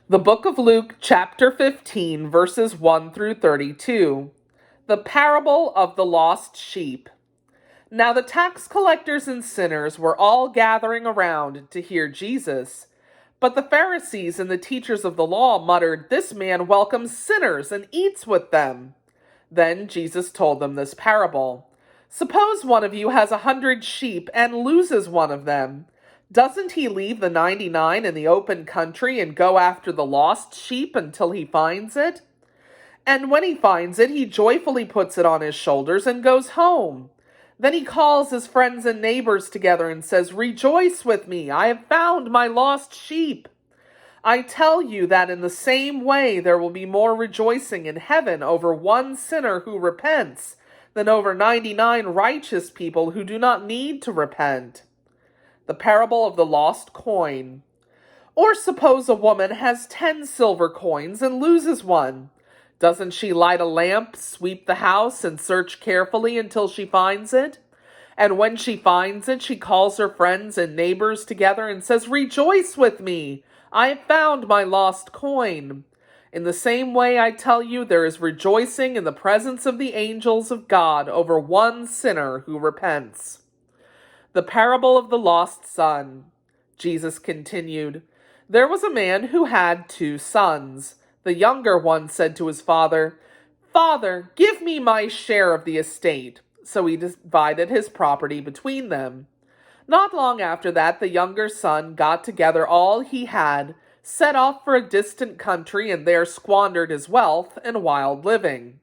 The book of Luke, chapter 15, verses 1 through 32. The parable of the lost sheep. Now the tax collectors and sinners were all gathering around to hear Jesus. But the Pharisees and the teachers of the law muttered, "This man welcomes sinners and eats with them." Then Jesus told them this parable. Suppose one of you has 100 sheep and loses one of them. Doesn't he leave the 99 in the open country and go after the lost sheep until he finds it? And when he finds it, he joyfully puts it on his shoulders and goes home. Then he calls his friends and neighbors together and says, "Rejoice with me, I have found my lost sheep." I tell you that in the same way there will be more rejoicing in heaven over one sinner who repents than over 99 righteous people who do not need to repent. The parable of the lost coin. Or suppose a woman has 10 silver coins and loses one. Doesn't she light a lamp, sweep the house, and search carefully until she finds it? And when she finds it, she calls her friends and neighbors together and says, "Rejoice with me, I have found my lost coin." In the same way, I tell you, there is rejoicing in the presence of the angels of God over one sinner who repents. The parable of the lost son. Jesus continued, "There was a man who had 2 sons. The younger one said to his father, 'Father, give me my share of the estate.' So he divided his property between them. Not long after that, the younger son got together all he had, set off for a distant country, and there squandered his wealth in wild living.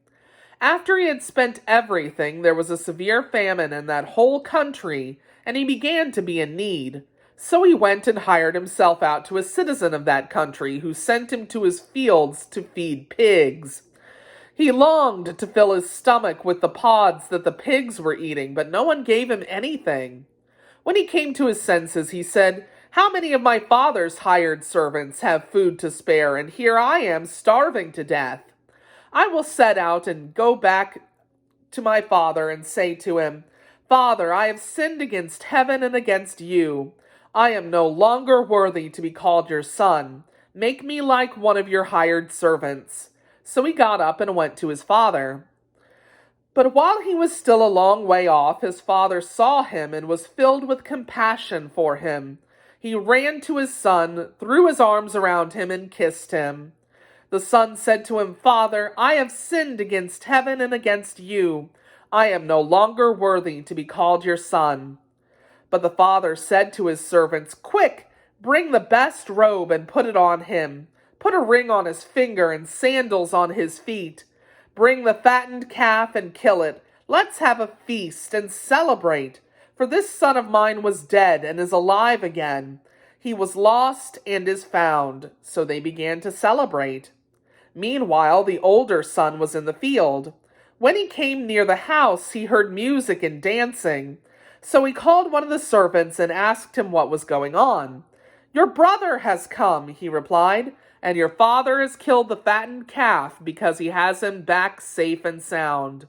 After he had spent everything, there was a severe famine in that whole country, and he began to be in need. So he went and hired himself out to a citizen of that country, who sent him to his fields to feed pigs. He longed to fill his stomach with the pods that the pigs were eating, but no one gave him anything. When he came to his senses, he said, 'How many of my father's hired servants have food to spare, and here I am starving to death? I will set out and go back to my father and say to him, Father, I have sinned against heaven and against you. I am no longer worthy to be called your son. Make me like one of your hired servants.' So he got up and went to his father. But while he was still a long way off, his father saw him and was filled with compassion for him. He ran to his son, threw his arms around him, and kissed him. The son said to him, 'Father, I have sinned against heaven and against you. I am no longer worthy to be called your son.' But the father said to his servants, 'Quick, bring the best robe and put it on him. Put a ring on his finger and sandals on his feet. Bring the fattened calf and kill it. Let's have a feast and celebrate. For this son of mine was dead and is alive again. He was lost and is found.' So they began to celebrate. Meanwhile, the older son was in the field. When he came near the house, he heard music and dancing. So he called one of the servants and asked him what was going on. 'Your brother has come,' he replied, 'and your father has killed the fattened calf because he has him back safe and sound.'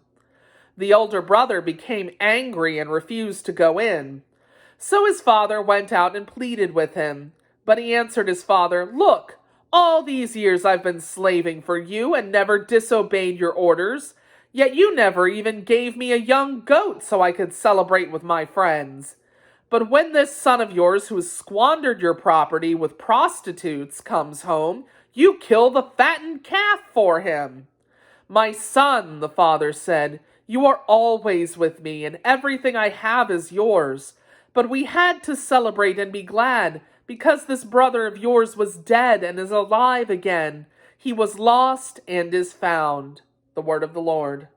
The older brother became angry and refused to go in. So his father went out and pleaded with him. But he answered his father, 'Look, all these years I've been slaving for you and never disobeyed your orders, yet you never even gave me a young goat so I could celebrate with my friends. But when this son of yours who has squandered your property with prostitutes comes home, you kill the fattened calf for him.' 'My son,' the father said, 'you are always with me, and everything I have is yours. But we had to celebrate and be glad, because this brother of yours was dead and is alive again. He was lost and is found.'" The word of the Lord.